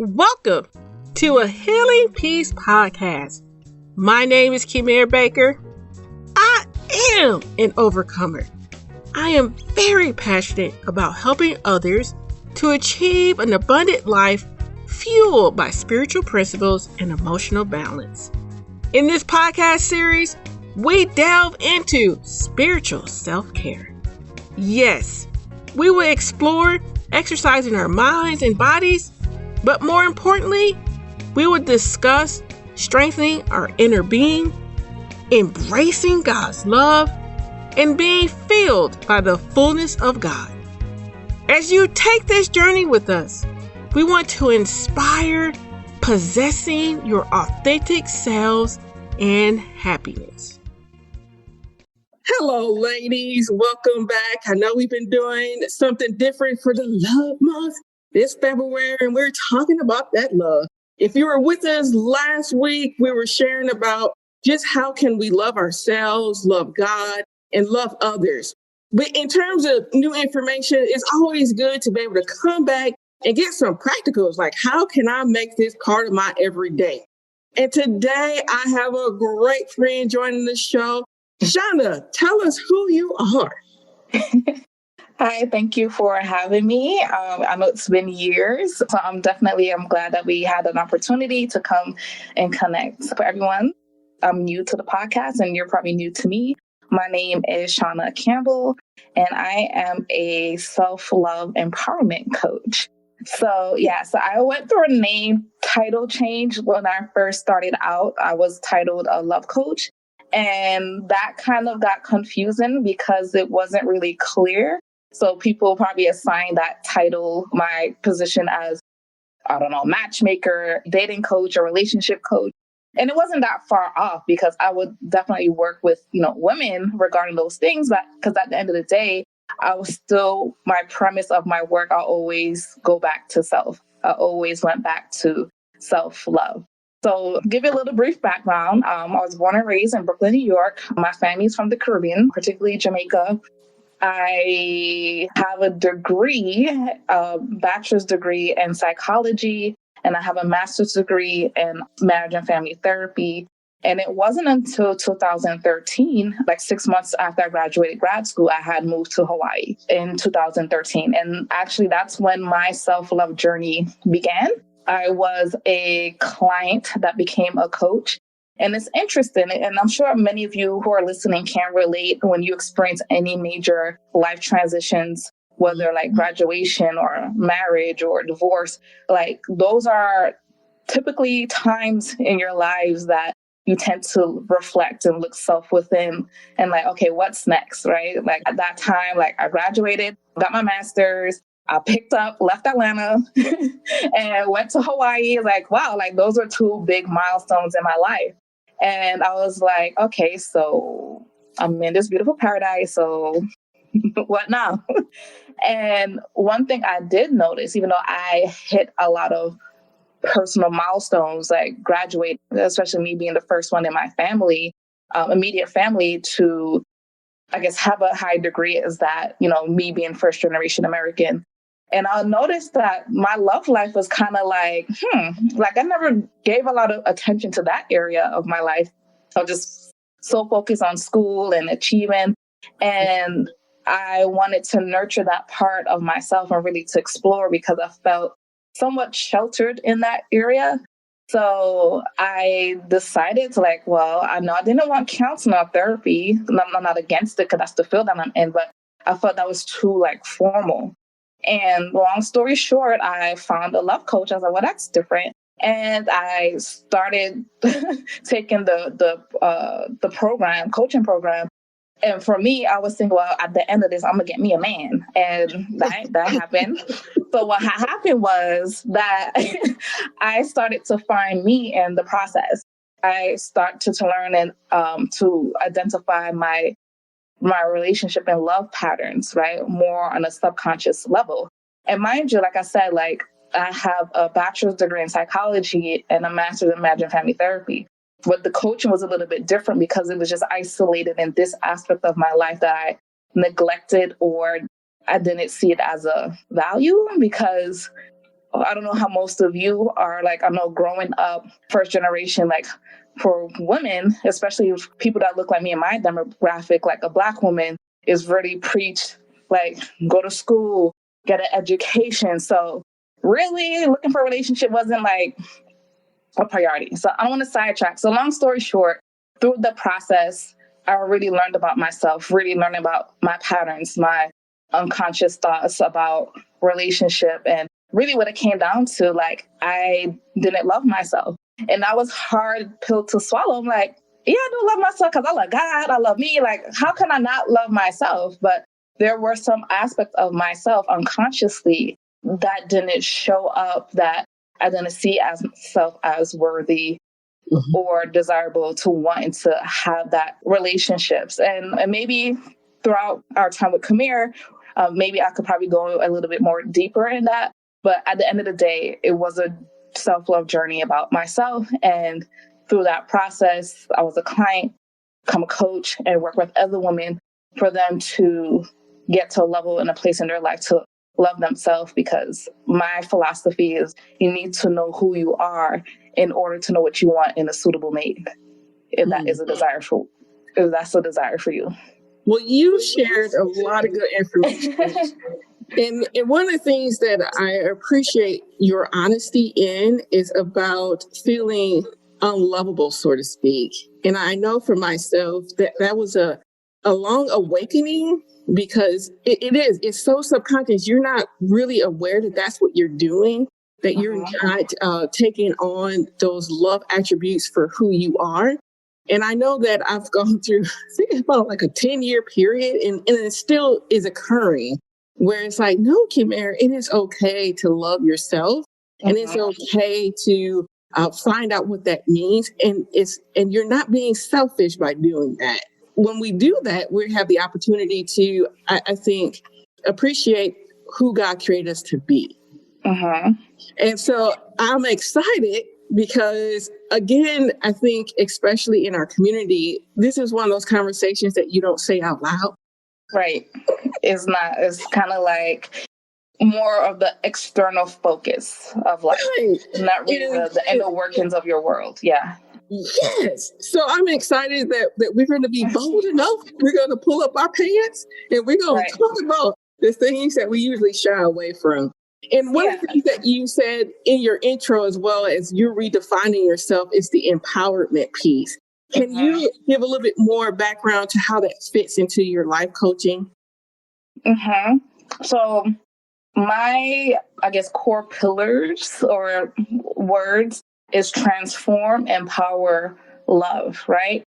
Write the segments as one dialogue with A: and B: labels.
A: Welcome to a Healing Peace podcast. My name is Kimir Baker. I am an overcomer. I am very passionate about helping others to achieve an abundant life fueled by spiritual principles and emotional balance. In this podcast series, we delve into spiritual self-care. Yes, we will explore exercising our minds and bodies, but more importantly, we will discuss strengthening our inner being, embracing God's love, and being filled by the fullness of God. As you take this journey with us, we want to inspire possessing your authentic selves and happiness. Hello, ladies. Welcome back. I know we've been doing something different for the Love Month this February, and we're talking about that love. If you were with us last week, we were sharing about just how can we love ourselves, love God, and love others. But in terms of new information, it's always good to be able to come back and get some practicals, like how can I make this part of my everyday? And today I have a great friend joining the show. Shana, tell us who you are.
B: Hi, thank you for having me. I know it's been years, so I'm glad that we had an opportunity to come and connect. For everyone, I'm new to the podcast and you're probably new to me. My name is Shana Campbell and I am a self-love empowerment coach. So I went through a name title change when I first started out. I was titled a love coach, and that kind of got confusing because it wasn't really clear. So people probably assign that title, my position as, matchmaker, dating coach, or relationship coach. And it wasn't that far off because I would definitely work with, women regarding those things. But because at the end of the day, my premise of my work, I always go back to self. I always went back to self-love. So give you a little brief background. I was born and raised in Brooklyn, New York. My family's from the Caribbean, particularly Jamaica. I have a degree, a bachelor's degree in psychology, and I have a master's degree in marriage and family therapy. And it wasn't until 2013, like 6 months after I graduated grad school, I had moved to Hawaii in 2013. And actually, that's when my self-love journey began. I was a client that became a coach. And it's interesting, and I'm sure many of you who are listening can relate when you experience any major life transitions, whether like graduation or marriage or divorce. Like those are typically times in your lives that you tend to reflect and look self within and like, okay, what's next, right? Like at that time, like I graduated, got my master's, I picked up, left Atlanta and went to Hawaii. Like, wow, like those are two big milestones in my life. And I was like, okay, so I'm in this beautiful paradise. So what now? And one thing I did notice, even though I hit a lot of personal milestones, like graduate, especially me being the first one in my family, immediate family to, I guess, have a high degree is that, me being first generation American. And I noticed that my love life was kind of like I never gave a lot of attention to that area of my life. I was just so focused on school and achieving. And I wanted to nurture that part of myself and really to explore because I felt somewhat sheltered in that area. So I decided to I know I didn't want counseling or therapy. I'm not against it because that's the field that I'm in, but I felt that was too formal. And long story short, I found a love coach. I was like, well, that's different. And I started taking the coaching program. And for me, I was thinking, well, at the end of this, I'm going to get me a man. And that happened. So what happened was that I started to find me in the process. I started to learn and to identify my relationship and love patterns, right? More on a subconscious level. And mind you, like I said, I have a bachelor's degree in psychology and a master's in marriage and family therapy. But the coaching was a little bit different because it was just isolated in this aspect of my life that I neglected or I didn't see it as a value because I don't know how most of you are like, I know growing up, first generation, like for women, especially people that look like me in my demographic, like a Black woman is really preached, like go to school, get an education. So really looking for a relationship wasn't like a priority. So I don't want to sidetrack. So long story short, through the process, I really learned about myself, really learning about my patterns, my unconscious thoughts about relationship, and really what it came down to, like, I didn't love myself. And that was hard pill to swallow. I'm like, yeah, I do love myself because I love God. I love me. Like, how can I not love myself? But there were some aspects of myself unconsciously that didn't show up, that I didn't see as myself as worthy or desirable to wanting to have that relationships. And maybe throughout our time with Kamir, maybe I could probably go a little bit more deeper in that. But at the end of the day, it was a self-love journey about myself. And through that process, I was a client, become a coach, and work with other women for them to get to a level and a place in their life to love themselves. Because my philosophy is you need to know who you are in order to know what you want in a suitable mate, if that is a desire for, if that's a desire for you.
A: Well, you shared a lot of good information. And one of the things that I appreciate your honesty in is about feeling unlovable, so to speak. And I know for myself that that was a long awakening, because it's so subconscious. You're not really aware that that's what you're doing, that you're not taking on those love attributes for who you are. And I know that I've gone through, I think it's about like a 10-year period, and it still is occurring, where it's like, no, Kimera, it is okay to love yourself, and it's okay to find out what that means. And you're not being selfish by doing that. When we do that, we have the opportunity to, I think, appreciate who God created us to be. And so I'm excited because, again, I think, especially in our community, this is one of those conversations that you don't say out loud.
B: Right. It's not, it's kind of like more of the external focus of life, not really the inner workings of your world. Yeah.
A: Yes. So I'm excited that we're going to be bold enough. We're going to pull up our pants and we're going to talk about the things that we usually shy away from. And one of the things that you said in your intro, as well as you're redefining yourself, is the empowerment piece. Can you give a little bit more background to how that fits into your life coaching?
B: So my, I guess, core pillars or words is transform, empower, love, right?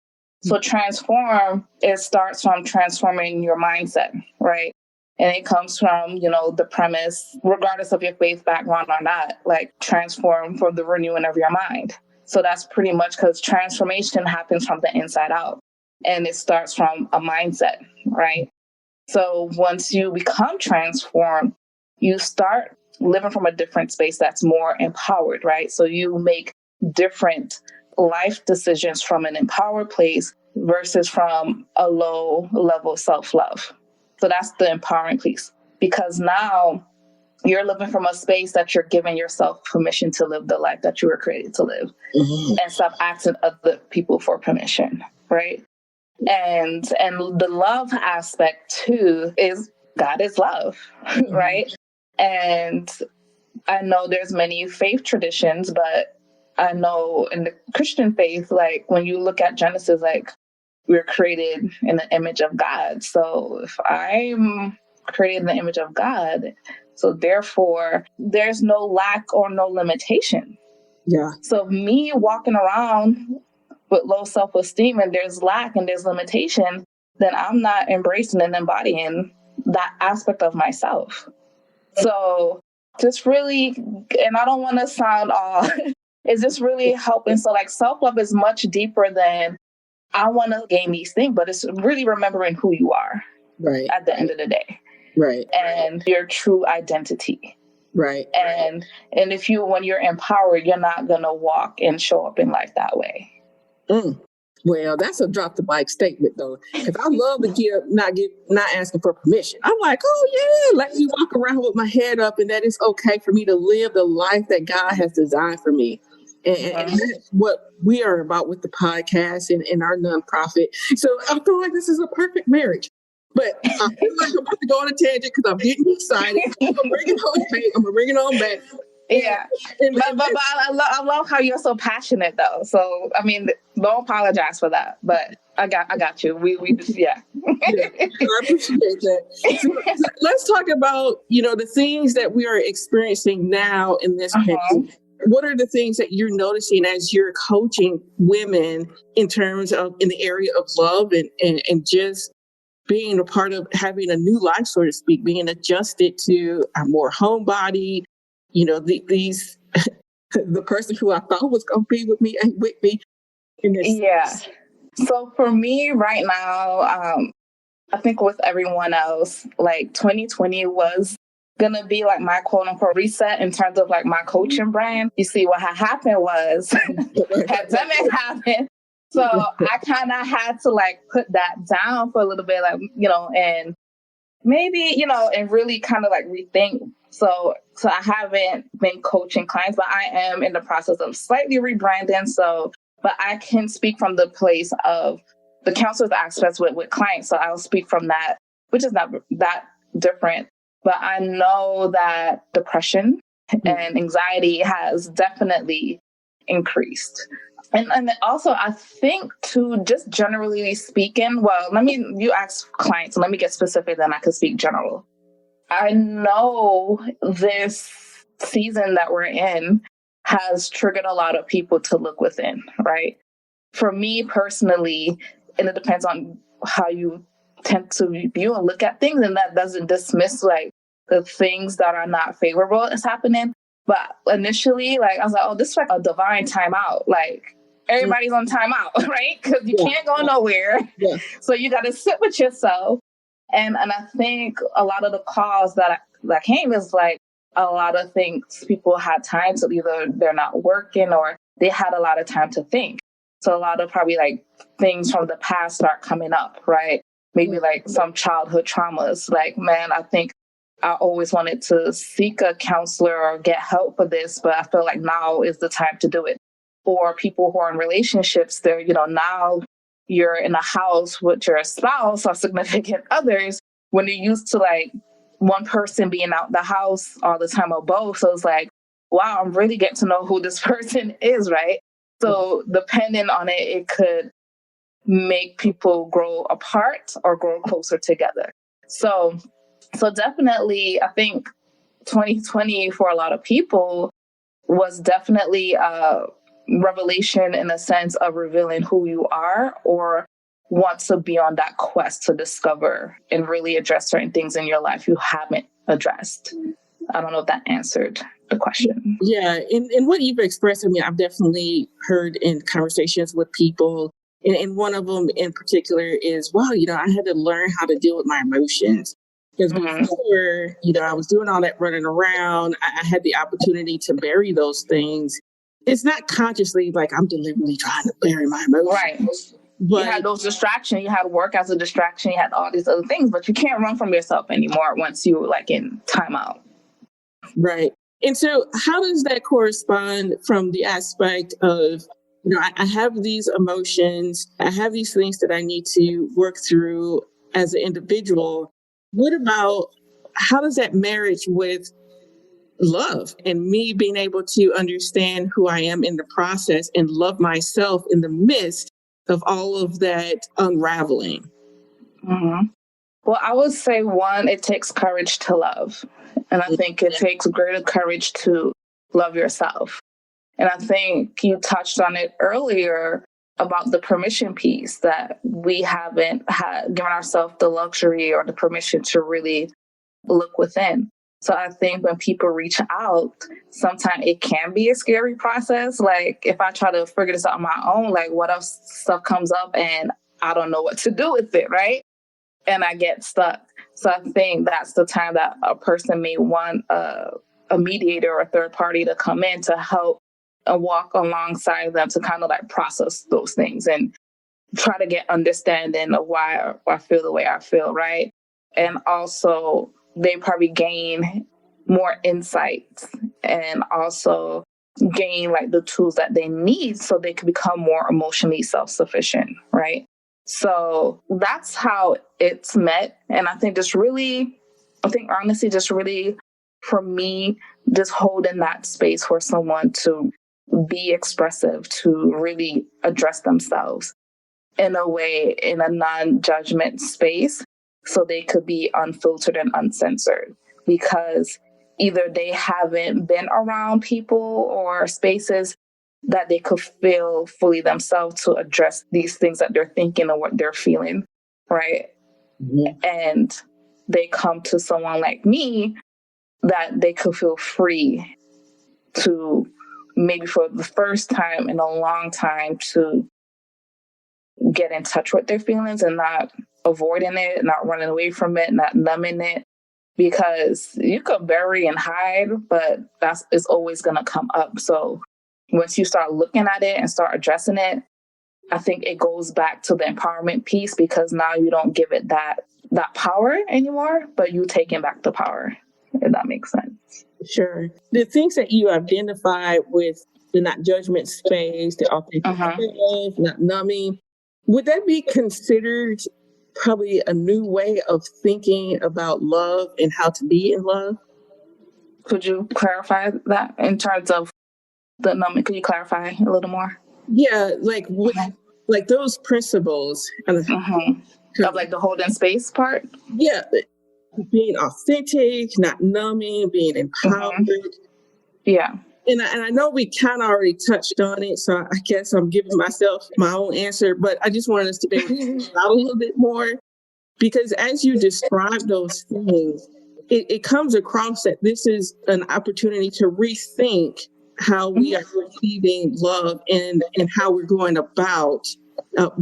B: So transform, it starts from transforming your mindset, right? And it comes from, the premise, regardless of your faith background or not, like transform for the renewing of your mind. So that's pretty much, because transformation happens from the inside out, and it starts from a mindset, right? So once you become transformed, you start living from a different space that's more empowered, right? So you make different life decisions from an empowered place versus from a low level self-love. So that's the empowering piece, because now you're living from a space that you're giving yourself permission to live the life that you were created to live, and stop asking other people for permission, right? And the love aspect too is God is love, right? And I know there's many faith traditions, but I know in the Christian faith, like when you look at Genesis, like we're created in the image of God. So if I'm created in the image of God, so therefore there's no lack or no limitation.
A: Yeah.
B: So me walking around with low self-esteem and there's lack and there's limitation, then I'm not embracing and embodying that aspect of myself. So just really, and I don't want to sound all, it's just really helping. So like self-love is much deeper than I want to gain these things, but it's really remembering who you are at the end of the day.
A: Right.
B: And your true identity.
A: Right.
B: And if when you're empowered, you're not going to walk and show up in life that way.
A: Well, that's a drop the mic statement though, because I love to not asking for permission. I'm like, oh yeah, let me walk around with my head up, and that it's okay for me to live the life that God has designed for me. And that's what we are about with the podcast and our nonprofit. So I feel like this is a perfect marriage. But I feel like I'm about to go on a tangent because I'm getting excited. I'm gonna bring it on back.
B: Yeah, but I love how you're so passionate though. So I mean, don't apologize for that. But I got you. We just yeah.
A: Yeah, I appreciate that. So let's talk about the things that we are experiencing now in this pandemic. What are the things that you're noticing as you're coaching women in terms of in the area of love and just being a part of having a new life, so to speak, being adjusted to a more homebody, these the person who I thought was going to be with me ain't with me in this.
B: Yeah. So for me right now, I think with everyone else, like 2020 was gonna be like my quote unquote reset in terms of like my coaching brand. You see, what had happened was pandemic happened. So I kind of had to like put that down for a little bit, like, and maybe, and really kind of like rethink. So I haven't been coaching clients, but I am in the process of slightly rebranding. But I can speak from the place of the counselor's aspects with clients. So I'll speak from that, which is not that different. But I know that depression and anxiety has definitely increased. And also, I think too, just generally speaking, you ask clients, and let me get specific, then I can speak general. I know this season that we're in has triggered a lot of people to look within, right? For me personally, and it depends on how you tend to view and look at things, and that doesn't dismiss like the things that are not favorable is happening. But initially, like I was like, oh, this is like a divine timeout. Like everybody's on timeout, right? Because you can't go nowhere. Yeah. So you got to sit with yourself. And I think a lot of the calls that came is like a lot of things people had time to either they're not working or they had a lot of time to think. So a lot of probably like things from the past start coming up, right? Maybe like some childhood traumas. Like, man, I think I always wanted to seek a counselor or get help for this, but I feel like now is the time to do it. Or people who are in relationships, they're, now you're in a house with your spouse or significant others when you're used to like one person being out the house all the time or both. So it's like, wow, I'm really getting to know who this person is, right? So depending on it, it could make people grow apart or grow closer together. So definitely, I think 2020 for a lot of people was definitely a revelation in the sense of revealing who you are or want to be on that quest to discover and really address certain things in your life you haven't addressed. I don't know if that answered the question.
A: Yeah, and what you've expressed, I mean, I've definitely heard in conversations with people, and one of them in particular is, wow, I had to learn how to deal with my emotions. Because before, I was doing all that running around, I had the opportunity to bury those things. It's not consciously like I'm deliberately trying to bury my emotions.
B: Right. But you had those distractions. You had work as a distraction. You had all these other things, but you can't run from yourself anymore once you're like in timeout.
A: Right. And so how does that correspond from the aspect of, I have these emotions, I have these things that I need to work through as an individual. What about, how does that marriage with love and me being able to understand who I am in the process and love myself in the midst of all of that unraveling?
B: Mm-hmm. Well, I would say one, it takes courage to love. And I think it takes greater courage to love yourself. And I think you touched on it earlier about the permission piece, that we haven't given ourselves the luxury or the permission to really look within. So I think when people reach out, sometimes it can be a scary process. Like if I try to figure this out on my own, like what if stuff comes up and I don't know what to do with it, right? And I get stuck. So I think that's the time that a person may want a mediator or a third party to come in to help and walk alongside them to kind of like process those things. And try to get understanding of why I feel the way I feel, right? And also, they probably gain more insights and also gain like the tools that they need so they can become more emotionally self-sufficient, right? So that's how it's met. And I think honestly, just really for me, just holding that space for someone to be expressive, to really address themselves in a way, in a non-judgment space, so they could be unfiltered and uncensored, because either they haven't been around people or spaces that they could feel fully themselves to address these things that they're thinking or what they're feeling, right? Mm-hmm. And they come to someone like me that they could feel free to, maybe for the first time in a long time, to get in touch with their feelings and not avoiding it, not running away from it, not numbing it, because you could bury and hide, but it's always going to come up. So once you start looking at it and start addressing it, I think it goes back to the empowerment piece, because now you don't give it that power anymore, but you taking back the power, if that makes sense.
A: Sure. The things that you identify with the not judgment space, the authentic, not numbing, would that be considered probably a new way of thinking about love and how to be in love?
B: Could you clarify that in terms of the numbing? Could you clarify a little more?
A: Yeah, like like those principles
B: of like the holding space part.
A: Yeah, being authentic, not numbing, being empowered.
B: Yeah.
A: And I know we kind of already touched on it, so I guess I'm giving myself my own answer, but I just wanted us to be able to talk out a little bit more, because as you describe those things, it comes across that this is an opportunity to rethink how we are receiving love and how we're going about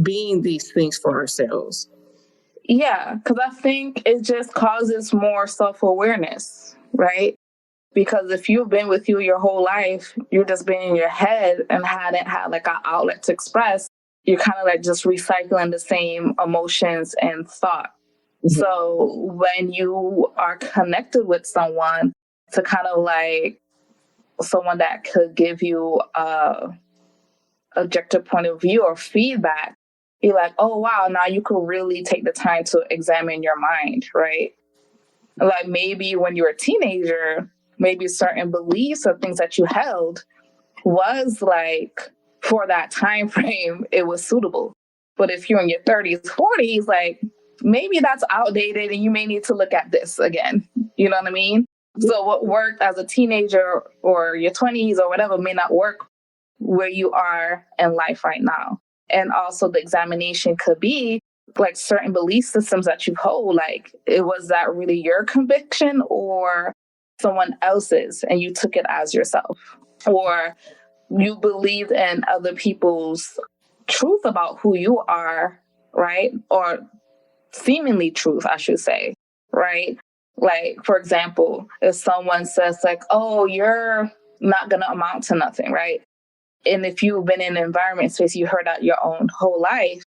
A: being these things for ourselves.
B: Yeah, because I think it just causes more self-awareness, right? Because if you've been with you your whole life, you've just been in your head and hadn't had like an outlet to express, you're kind of like just recycling the same emotions and thought. Mm-hmm. So when you are connected with someone, to kind of like someone that could give you a objective point of view or feedback, you're like, oh, wow, now you could really take the time to examine your mind, right? Like maybe when you were a teenager, maybe certain beliefs or things that you held was like, for that time frame, it was suitable. But if you're in your 30s, 40s, like maybe that's outdated and you may need to look at this again. You know what I mean? So what worked as a teenager or your 20s or whatever may not work where you are in life right now. And also the examination could be like certain belief systems that you hold, like was that really your conviction or someone else's and you took it as yourself, or you believed in other people's truth about who you are, right? Or seemingly truth, I should say, right? Like, for example, if someone says like, oh, you're not going to amount to nothing, right? And if you've been in an environment space, you heard that your own whole life,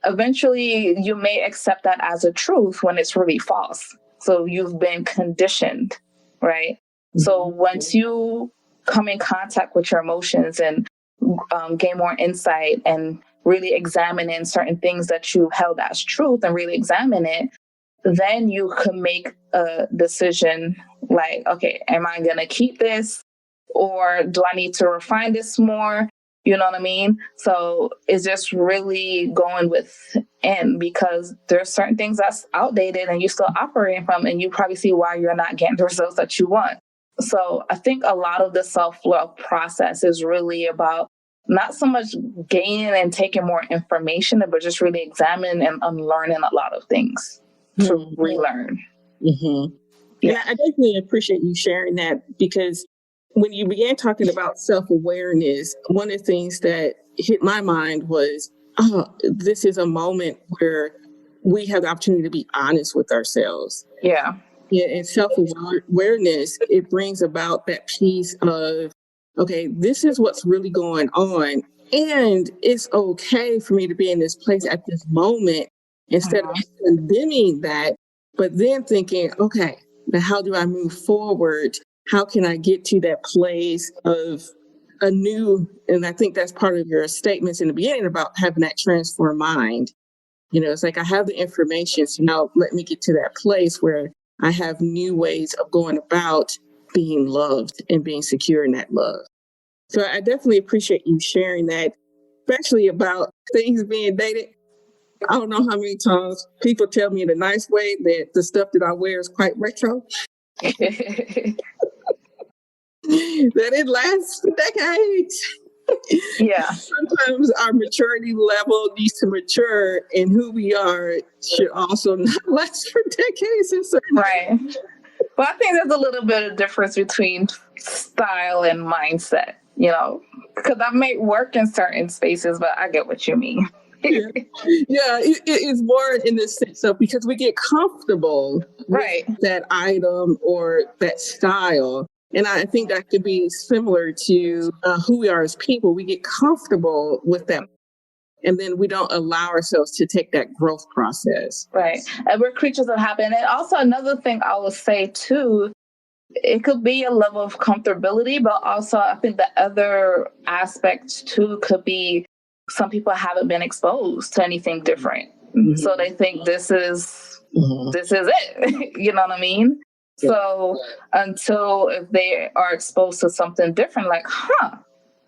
B: eventually you may accept that as a truth when it's really false. So you've been conditioned, right? Mm-hmm. So once you come in contact with your emotions and gain more insight and really examining certain things that you held as truth and really examine it, then you can make a decision like, okay, am I going to keep this? Or do I need to refine this more? You know what I mean? So it's just really going within, because there's certain things that's outdated and you're still operating from, and you probably see why you're not getting the results that you want. So I think a lot of the self-love process is really about not so much gaining and taking more information, but just really examining and unlearning a lot of things to relearn.
A: Mm-hmm. Yeah. And I definitely appreciate you sharing that, because when you began talking about self-awareness, one of the things that hit my mind was, oh, this is a moment where we have the opportunity to be honest with ourselves.
B: Yeah.
A: Yeah, and self-awareness, it brings about that piece of, okay, this is what's really going on. And it's okay for me to be in this place at this moment instead of condemning that, but then thinking, okay, now how do I move forward? How can I get to that place of a new, and I think that's part of your statements in the beginning about having that transformed mind. It's like I have the information, so now let me get to that place where I have new ways of going about being loved and being secure in that love. So I definitely appreciate you sharing that, especially about things being dated. I don't know how many times people tell me in a nice way that the stuff that I wear is quite retro. That it lasts for decades.
B: Yeah.
A: Sometimes our maturity level needs to mature, and who we are should also not last for decades.
B: Right. But I think there's a little bit of difference between style and mindset, because I may work in certain spaces, but I get what you mean.
A: Yeah, it is more in the sense of because we get comfortable
B: right
A: with that item or that style. And I think that could be similar to who we are as people. We get comfortable with that. And then we don't allow ourselves to take that growth process.
B: Right. And we're creatures of habit. And also another thing I will say too, it could be a level of comfortability, but also I think the other aspect too could be some people haven't been exposed to anything different. Mm-hmm. So they think this is it. You know what I mean? Yeah. So until if they are exposed to something different, like,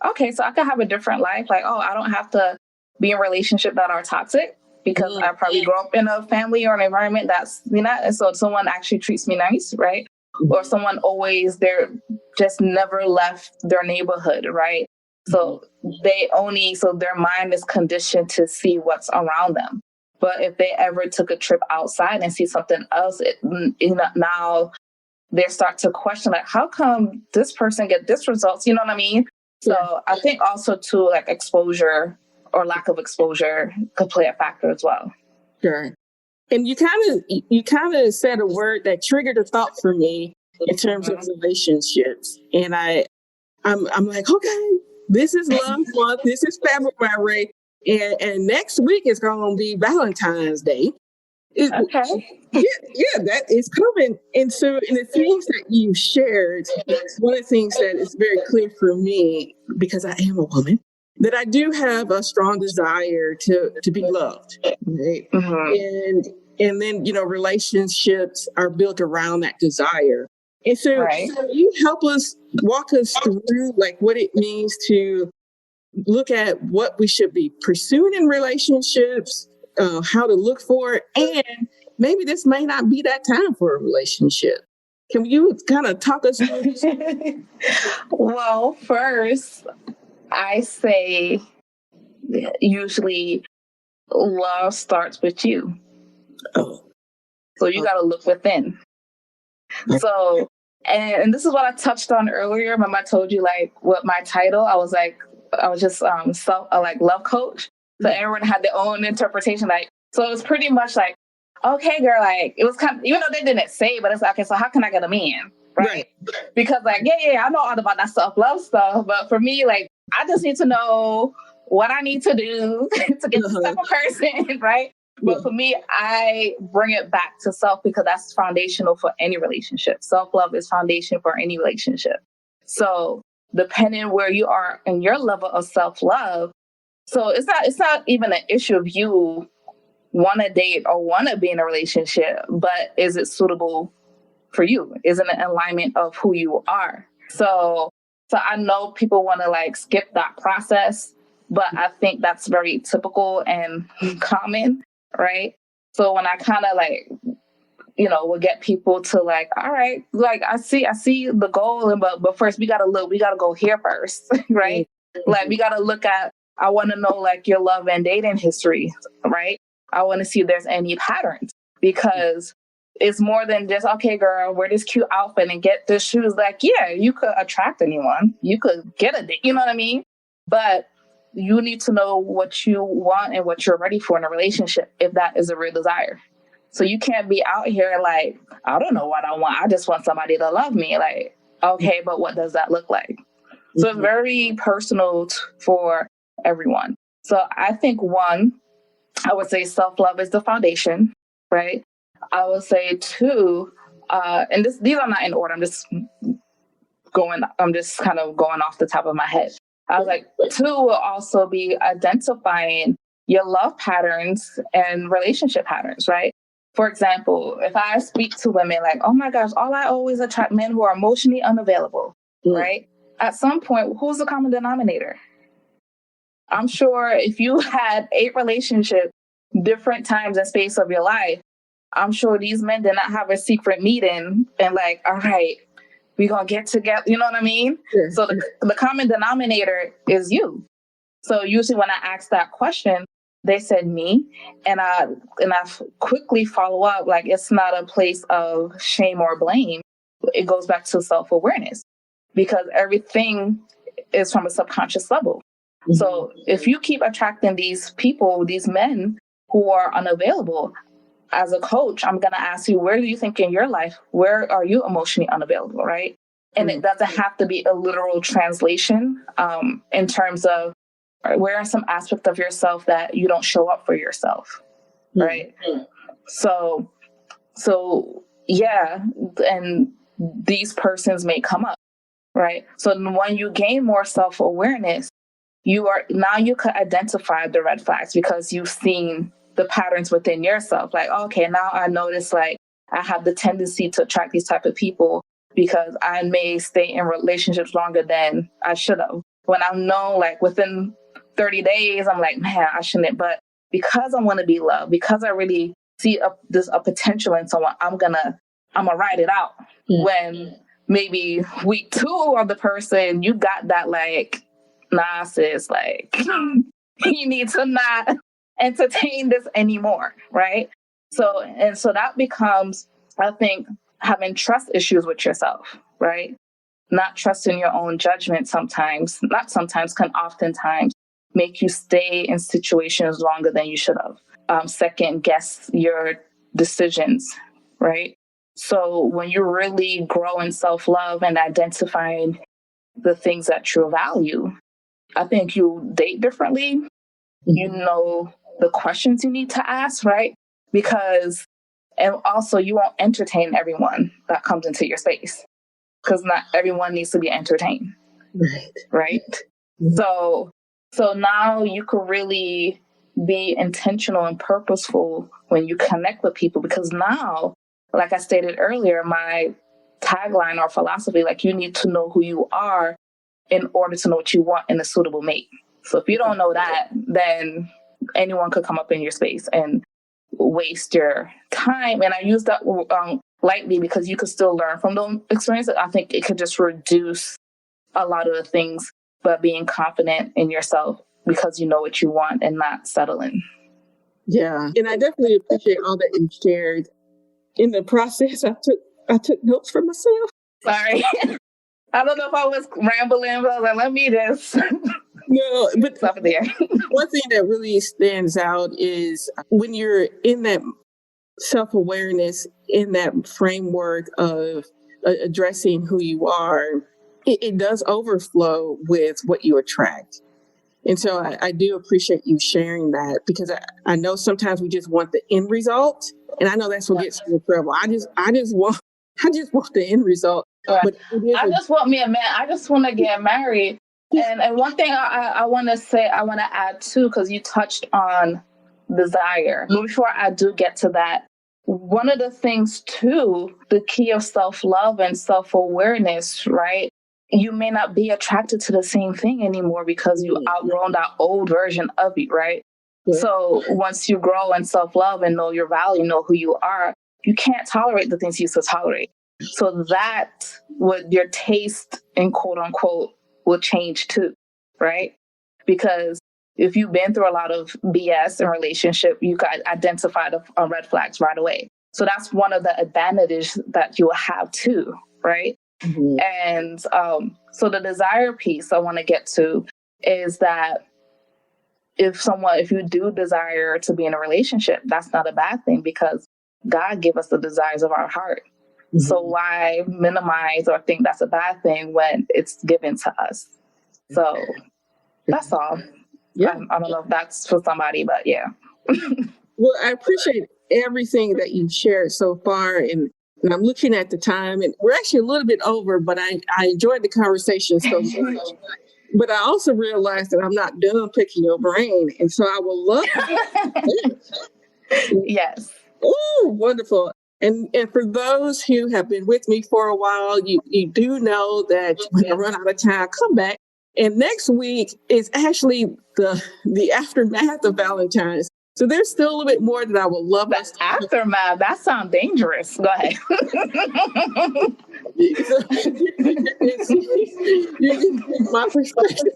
B: okay, so I could have a different life. Like, I don't have to be in relationships that are toxic because I probably grew up in a family or an environment that's, and so someone actually treats me nice, right? Or someone they're just never left their neighborhood, right? So so their mind is conditioned to see what's around them. But if they ever took a trip outside and see something else, now they start to question, like, how come this person get this results? You know what I mean? Yeah. So I think also too, like exposure or lack of exposure could play a factor as well.
A: Sure. And you kind of said a word that triggered a thought for me in terms of relationships. And I'm like, okay, this is love month. This is February. And next week is going to be Valentine's Day.
B: Okay.
A: Yeah, that is coming. And so in the things that you shared, one of the things that is very clear for me, because I am a woman, that I do have a strong desire to be loved. Right? Mm-hmm. And then, relationships are built around that desire. And so, so you walk us through like what it means to look at what we should be pursuing in relationships, how to look for it, and maybe this may not be that time for a relationship. Can you kind of talk us through this?
B: Well, first, I say usually love starts with you. Oh. So you got to look within. So, and this is what I touched on earlier. Remember I told you like what my title, I was just love coach. So everyone had their own interpretation. Like, so it was pretty much like, okay, girl, like it was kind of, even though they didn't say it, but it's like, okay, so how can I get a man? Right. Because like, yeah, I know all about that self-love stuff. But for me, like, I just need to know what I need to do to get the second person, right? But for me, I bring it back to self because that's foundational for any relationship. Self-love is foundation for any relationship. So depending where you are in your level of self-love, so it's not even an issue of you want to date or want to be in a relationship, but is it suitable for you? Is it an alignment of who you are? So I know people want to like skip that process, but I think that's very typical and common. Right. So when I kind of like, would get people to like, all right, like I see the goal, but first we got to go here first. Right. Like we got to look at, I want to know like your love and dating history. Right. I want to see if there's any patterns because it's more than just, okay, girl, wear this cute outfit and get this shoes. Like, yeah, you could attract anyone. You could get a date. You know what I mean? But you need to know what you want and what you're ready for in a relationship, if that is a real desire. So you can't be out here like, I don't know what I want. I just want somebody to love me. Like, okay, but what does that look like? So it's very personal for everyone. So I think one, I would say self-love is the foundation, right? I would say two, and these are not in order. I'm just kind of going off the top of my head. I was like, two will also be identifying your love patterns and relationship patterns, right? For example, if I speak to women like, oh my gosh, all I always attract men who are emotionally unavailable, right? At some point, who's the common denominator? I'm sure if you had 8 relationships, different times and space of your life, I'm sure these men did not have a secret meeting and like, all right, we're going to get together. You know what I mean? Yeah. So the common denominator is you. So usually when I ask that question, they said me, and I quickly follow up, like, it's not a place of shame or blame. It goes back to self-awareness, because everything is from a subconscious level. Mm-hmm. So if you keep attracting these people, these men who are unavailable, as a coach, I'm going to ask you, where do you think in your life, where are you emotionally unavailable, right? And it doesn't have to be a literal translation in terms of where are some aspects of yourself that you don't show up for yourself, right? Mm-hmm. So yeah, and these persons may come up, right? So when you gain more self-awareness, you could identify the red flags because you've seen the patterns within yourself. Like, okay, now I notice like I have the tendency to attract these type of people because I may stay in relationships longer than I should have. When I know like within 30 days, I'm like, man, I shouldn't. But because I want to be loved, because I really see a potential in someone, I'm gonna ride it out. Mm-hmm. When maybe week 2 of the person, you got that like, nah, sis, like, you need to not entertain this anymore, right? So that becomes, I think, having trust issues with yourself, right? Not trusting your own judgment can oftentimes make you stay in situations longer than you should have. Second guess your decisions, right? So when you really grow in self-love and identifying the things that you value, I think you date differently. Mm-hmm. You know the questions you need to ask, right? And also you won't entertain everyone that comes into your space, because not everyone needs to be entertained, right? Mm-hmm. So now you could really be intentional and purposeful when you connect with people, because now, like I stated earlier, my tagline or philosophy, like, you need to know who you are in order to know what you want in a suitable mate. So if you don't know that, then anyone could come up in your space and waste your time. And I use that lightly because you could still learn from those experiences. I think it could just reduce a lot of the things, but being confident in yourself because you know what you want and not settling.
A: Yeah. And I definitely appreciate all that you shared. In the process, I took notes for myself.
B: Sorry. I don't know if I was rambling, but I was like, let me just.
A: No, but
B: stop there.
A: One thing that really stands out is when you're in that self-awareness, in that framework of addressing who you are, it does overflow with what you attract. And so I do appreciate you sharing that, because I know sometimes we just want the end result. And I know that's what gets you in trouble. I just want the end result.
B: Right. But I just want me a man. I just want to get married. And one thing I want to add too, because you touched on desire. Before I do get to that, one of the things too, the key of self-love and self-awareness, right? You may not be attracted to the same thing anymore because you outgrown that old version of you, right? Yeah. So once you grow in self-love and know your value, know who you are, you can't tolerate the things you used to tolerate. So that would, your taste in quote unquote will change too, right? Because if you've been through a lot of BS in relationship, you got identified red flags right away. So that's one of the advantages that you will have too, right? Mm-hmm. And so the desire piece I want to get to is that if you do desire to be in a relationship, that's not a bad thing, because God gave us the desires of our heart. Mm-hmm. So why minimize or think that's a bad thing when it's given to us? So that's all.
A: Yeah.
B: I don't know if that's for somebody, but yeah.
A: Well, I appreciate everything that you've shared so far. And I'm looking at the time, and we're actually a little bit over, but I enjoyed the conversation so much. But I also realized that I'm not done picking your brain. And so I will love
B: Yes.
A: Oh, wonderful. And for those who have been with me for a while, you do know that when I run out of time, come back. And next week is actually the aftermath of Valentine's. So there's still a little bit more that I would love us to
B: aftermath. That sounds dangerous. Go ahead.
A: you can see my perspective.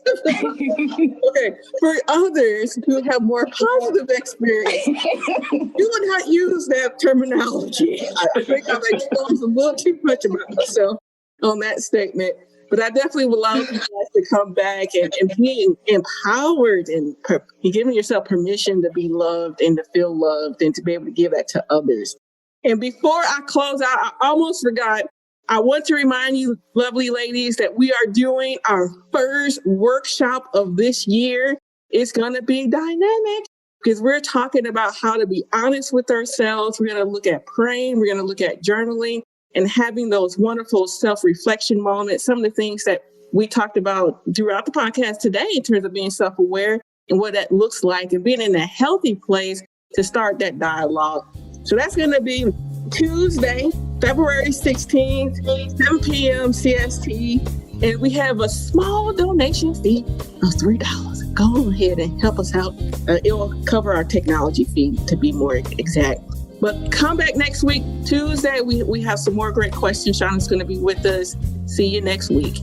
A: Okay, for others who have more positive experience, you would not use that terminology. I think I've exposed a little too much about myself on that statement. But I definitely would love you guys to come back and being empowered and giving yourself permission to be loved and to feel loved and to be able to give that to others. And before I close out, I almost forgot. I want to remind you, lovely ladies, that we are doing our first workshop of this year. It's going to be dynamic because we're talking about how to be honest with ourselves. We're going to look at praying. We're going to look at journaling and having those wonderful self-reflection moments. Some of the things that we talked about throughout the podcast today in terms of being self-aware and what that looks like and being in a healthy place to start that dialogue. So that's going to be Tuesday, February 16th, 7 p.m. CST. And we have a small donation fee of $3. Go ahead and help us out. It will cover our technology fee, to be more exact. But come back next week, Tuesday. We have some more great questions. Shana's going to be with us. See you next week.